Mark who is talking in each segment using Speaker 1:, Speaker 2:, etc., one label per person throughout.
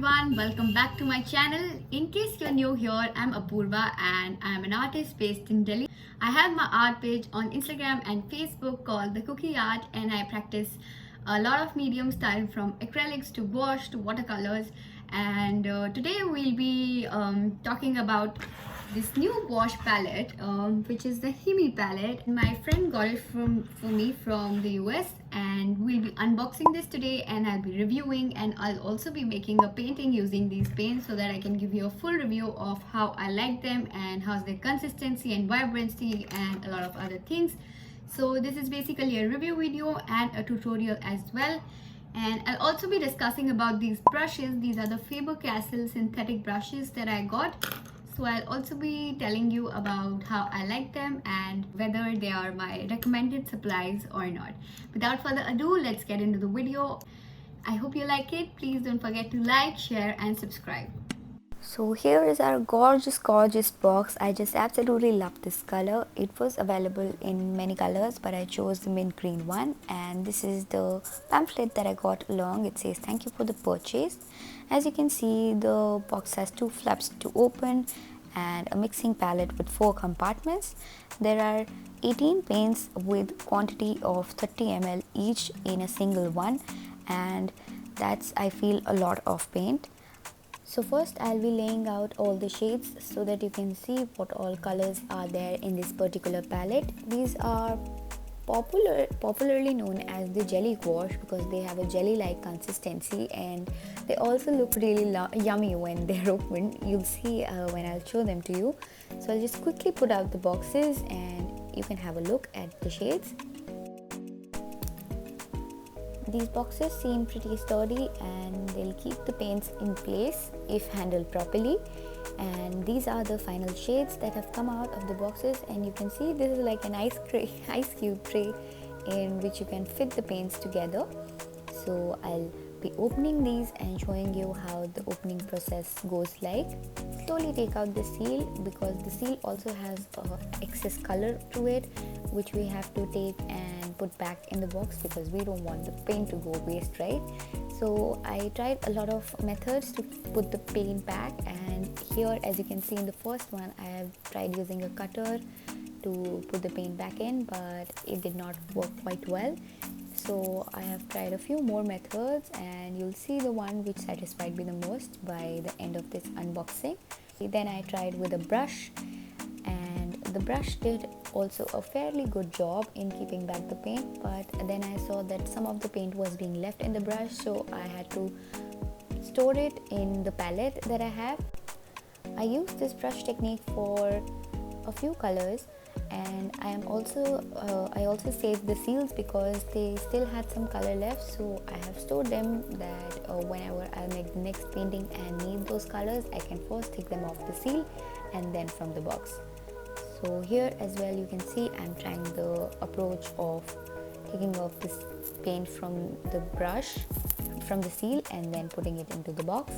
Speaker 1: everyone, welcome back to my channel. In case you're new here, I'm Apurva and I'm an artist based in Delhi. I have my art page on Instagram and Facebook called The Cookie Art, and I practice a lot of mediums starting from acrylics to gouache to watercolors. And today we'll be talking about this new wash palette, which is the HIMI palette. My friend got it for me from the US, and we'll be unboxing this today, and I'll be reviewing, and I'll also be making a painting using these paints so that I can give you a full review of how I like them and how's their consistency and vibrancy and a lot of other things. So this is basically a review video and a tutorial as well. And I'll also be discussing about these brushes. These are the Faber Castell synthetic brushes that I got. So I'll also be telling you about how I like them and whether they are my recommended supplies or not. Without further ado, let's get into the video. I hope you like it. Please don't forget to like, share and subscribe.
Speaker 2: So here is our gorgeous box. I just absolutely love this color. It was available in many colors, but I chose the mint green one, and this is the pamphlet that I got along. It says thank you for the purchase. As you can see, the box has two flaps to open and a mixing palette with 4 compartments. There are 18 paints with quantity of 30 ml each in a single one, and that's, I feel, a lot of paint. So first I'll be laying out all the shades so that you can see what all colors are there in this particular palette. These are popularly known as the jelly gouache because they have a jelly-like consistency, and they also look really yummy when they're open. You'll see when I'll show them to you. So I'll just quickly put out the boxes and you can have a look at the shades. These boxes seem pretty sturdy and they'll keep the paints in place if handled properly. And these are the final shades that have come out of the boxes, and you can see this is like an ice cube tray in which you can fit the paints together. So I'll be opening these and showing you how the opening process goes like. Slowly take out the seal because the seal also has excess color to it, which we have to take and put back in the box because we don't want the paint to go waste, right? So I tried a lot of methods to put the paint back, and here, as you can see in the first one, I have tried using a cutter to put the paint back in, but it did not work quite well. So I have tried a few more methods, and you'll see the one which satisfied me the most by the end of this unboxing. Then I tried with a brush, and the brush did also a fairly good job in keeping back the paint, but then I saw that some of the paint was being left in the brush, so I had to store it in the palette that I have. I used this brush technique for a few colors, and I also saved the seals because they still had some color left, so I have stored them that whenever I make the next painting and need those colors, I can first take them off the seal and then from the box. So here as well you can see I'm trying the approach of taking off this paint from the brush, from the seal, and then putting it into the box.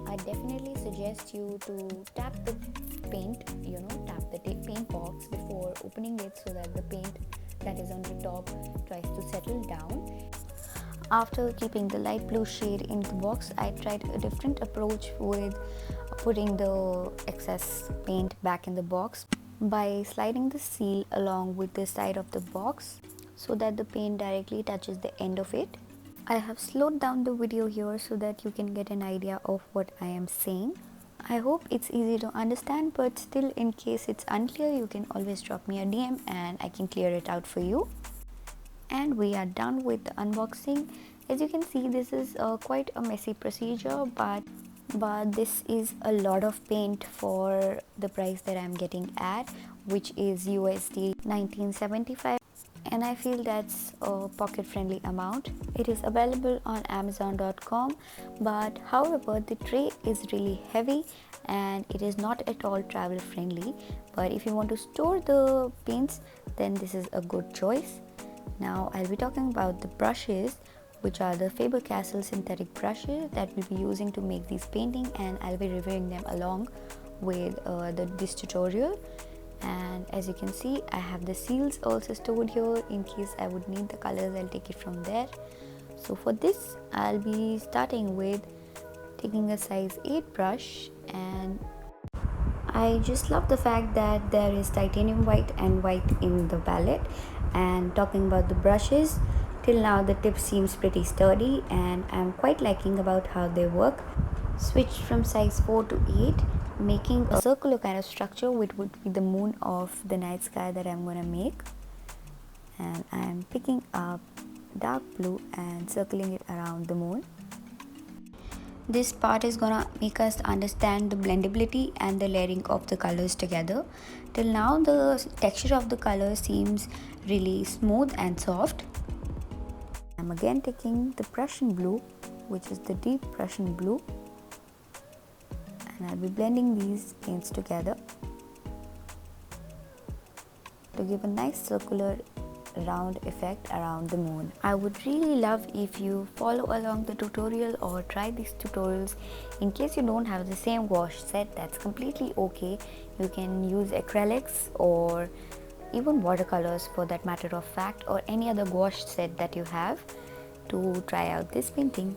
Speaker 2: I definitely suggest you to tap the paint, tap the paint box before opening it so that the paint that is on the top tries to settle down. After keeping the light blue shade in the box, I tried a different approach with putting the excess paint back in the box by sliding the seal along with the side of the box so that the paint directly touches the end of it. I have slowed down the video here so that you can get an idea of what I am saying. I hope it's easy to understand, but still, in case it's unclear, you can always drop me a DM and I can clear it out for you. And we are done with the unboxing. As you can see, this is quite a messy procedure, but this is a lot of paint for the price that I'm getting at, which is USD 1975, and I feel that's a pocket friendly amount. It is available on Amazon.com, but however the tray is really heavy and it is not at all travel friendly, but if you want to store the paints, then this is a good choice. Now I'll be talking about the brushes, which are the Faber Castell synthetic brushes that we'll be using to make these paintings, and I'll be reviewing them along with this tutorial. And as you can see, I have the seals also stored here in case I would need the colors. I'll take it from there. So for this I'll be starting with taking a size 8 brush, and I just love the fact that there is titanium white and white in the palette. And talking about the brushes, till now the tip seems pretty sturdy and I'm quite liking about how they work. Switched from size 4 to 8, making a circular kind of structure which would be the moon of the night sky that I'm gonna make. And I'm picking up dark blue and circling it around the moon. This part is gonna make us understand the blendability and the layering of the colors together. Till now the texture of the color seems really smooth and soft. I'm again taking the Prussian blue, which is the deep Prussian blue, and I'll be blending these paints together to give a nice circular round effect around the moon. I would really love if you follow along the tutorial or try these tutorials. In case you don't have the same gouache set, that's completely okay. You can use acrylics or even watercolors for that matter of fact, or any other gouache set that you have to try out this painting.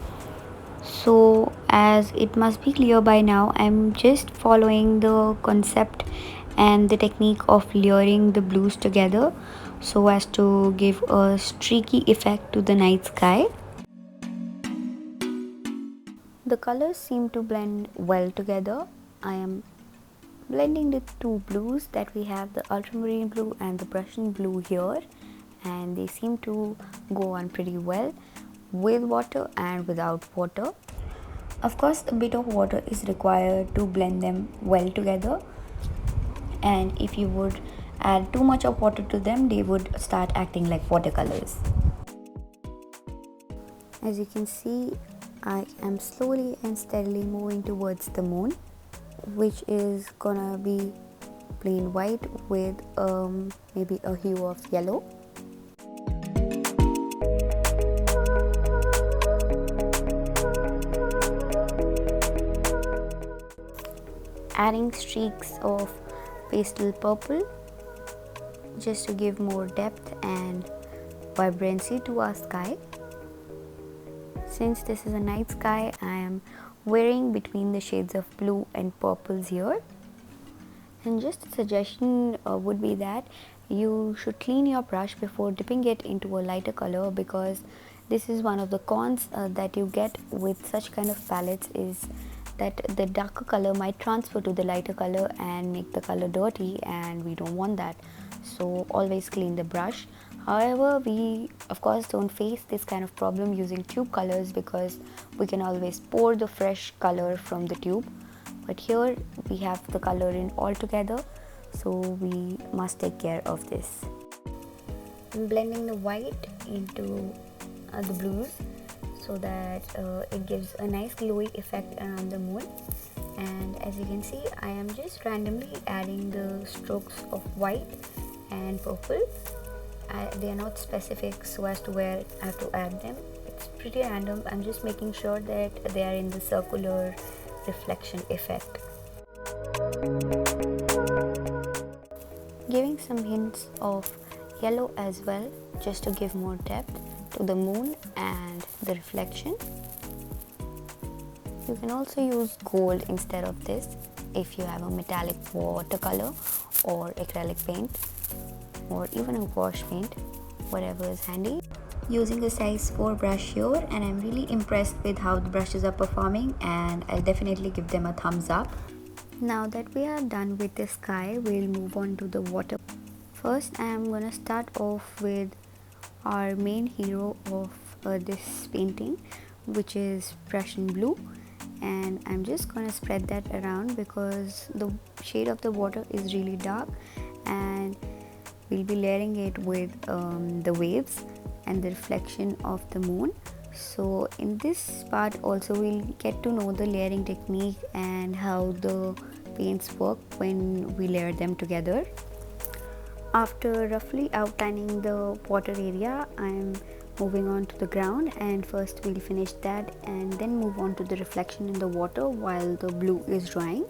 Speaker 2: So as it must be clear by now, I'm just following the concept and the technique of layering the blues together so as to give a streaky effect to the night sky. The colors seem to blend well together. I am blending the two blues that we have, the ultramarine blue and the Prussian blue here, and they seem to go on pretty well with water and without water. Of course, a bit of water is required to blend them well together, and if you would add too much of water to them, they would start acting like watercolors. As you can see, I am slowly and steadily moving towards the moon, which is gonna be plain white with maybe a hue of yellow. Adding streaks of pastel purple just to give more depth and vibrancy to our sky. Since this is a night sky, I am varying between the shades of blue and purples here. And just a suggestion would be that you should clean your brush before dipping it into a lighter color, because this is one of the cons that you get with such kind of palettes, is that the darker color might transfer to the lighter color and make the color dirty, and we don't want that. So always clean the brush. However, we of course don't face this kind of problem using tube colors, because we can always pour the fresh color from the tube. But here we have the color in all together, so we must take care of this. I'm blending the white into the blues so that it gives a nice glowy effect around the moon. And as you can see, I am just randomly adding the strokes of white and purple. They are not specific so as to where I have to add them. It's pretty random. I'm just making sure that they are in the circular reflection effect. Giving some hints of yellow as well, just to give more depth to the moon and the reflection. You can also use gold instead of this if you have a metallic watercolor or acrylic paint, or even a gouache paint, whatever is handy. Using a size 4 brush here, and I'm really impressed with how the brushes are performing, and I'll definitely give them a thumbs up. Now that we are done with the sky, we'll move on to the water. First, I am gonna start off with our main hero of this painting, which is Prussian blue, and I'm just gonna spread that around because the shade of the water is really dark, and we'll be layering it with the waves and the reflection of the moon. So in this part also we'll get to know the layering technique and how the paints work when we layer them together. After roughly outlining the water area, I'm moving on to the ground, and first we'll finish that and then move on to the reflection in the water while the blue is drying.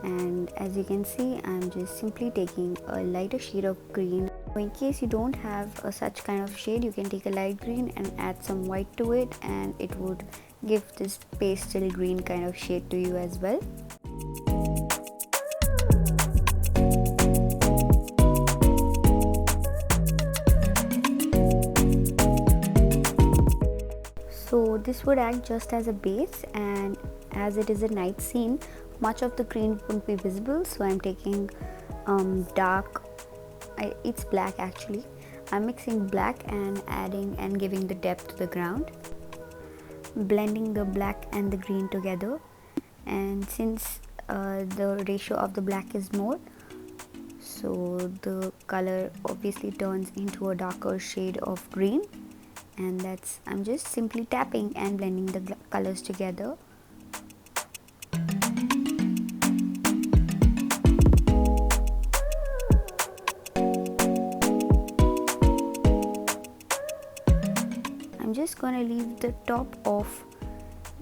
Speaker 2: And as you can see, I'm just simply taking a lighter shade of green In case you don't have such kind of shade, you can take a light green and add some white to it, and it would give this pastel green kind of shade to you as well. So this would act just as a base, and as it is a night scene, much of the green won't be visible, so I'm taking it's black actually. I'm mixing black and adding and giving the depth to the ground, blending the black and the green together. And since the ratio of the black is more, so the color obviously turns into a darker shade of green, and I'm just simply tapping and blending the colors together. I'm just gonna leave the top of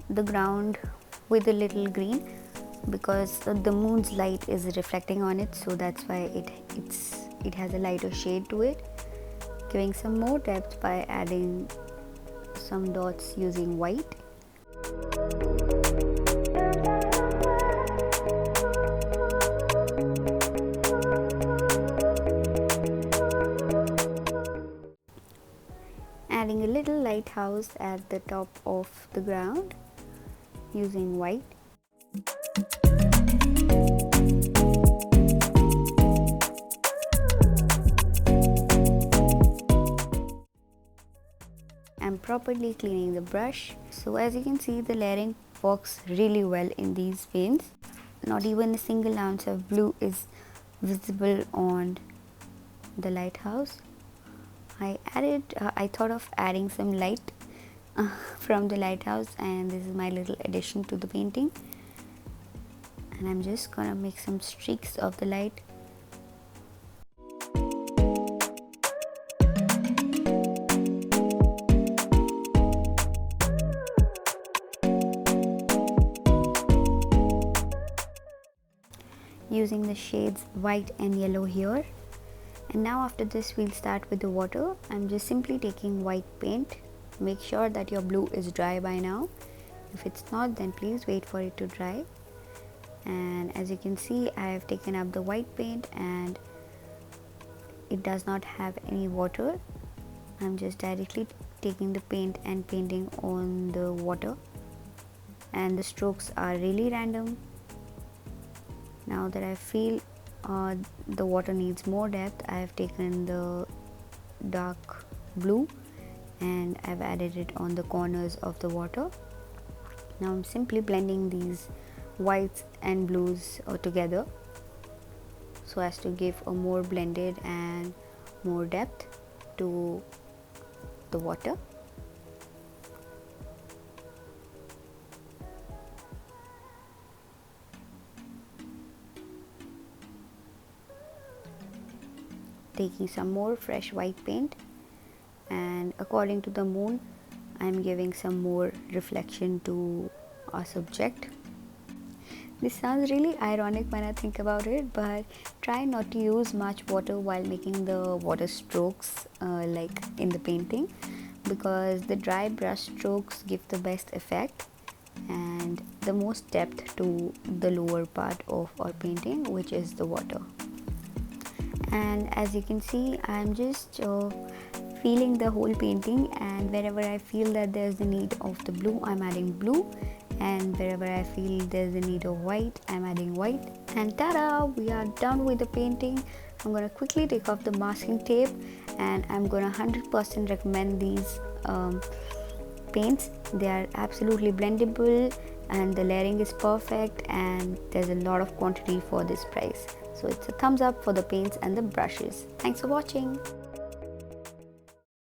Speaker 2: the ground with a little green because the moon's light is reflecting on it, so that's why it has a lighter shade to it. Giving some more depth by adding some dots using white. Adding a little lighthouse at the top of the ground using white. I'm properly cleaning the brush. So as you can see, the layering works really well in these paints. Not even a single ounce of blue is visible on the lighthouse. I thought of adding some light from the lighthouse, and this is my little addition to the painting. And I'm just gonna make some streaks of the light. Using the shades white and yellow here. And now after this we'll start with the water. I'm just simply taking white paint. Make sure that your blue is dry by now. If it's not, then please wait for it to dry. And as you can see, I have taken up the white paint and it does not have any water. I'm just directly taking the paint and painting on the water, and the strokes are really random. Now that I feel the water needs more depth, I have taken the dark blue and I've added it on the corners of the water. Now I'm simply blending these whites and blues together so as to give a more blended and more depth to the water. Taking some more fresh white paint, and according to the moon, I'm giving some more reflection to our subject. This sounds really ironic when I think about it, but try not to use much water while making the water strokes like in the painting, because the dry brush strokes give the best effect and the most depth to the lower part of our painting, which is the water. And as you can see, I'm just feeling the whole painting, and wherever I feel that there's the need of the blue, I'm adding blue, and wherever I feel there's the need of white, I'm adding white. And ta-da, we are done with the painting. I'm going to quickly take off the masking tape, and I'm going to 100% recommend these paints. They are absolutely blendable and the layering is perfect, and there's a lot of quantity for this price. So it's a thumbs up for the paints and the brushes. Thanks for watching.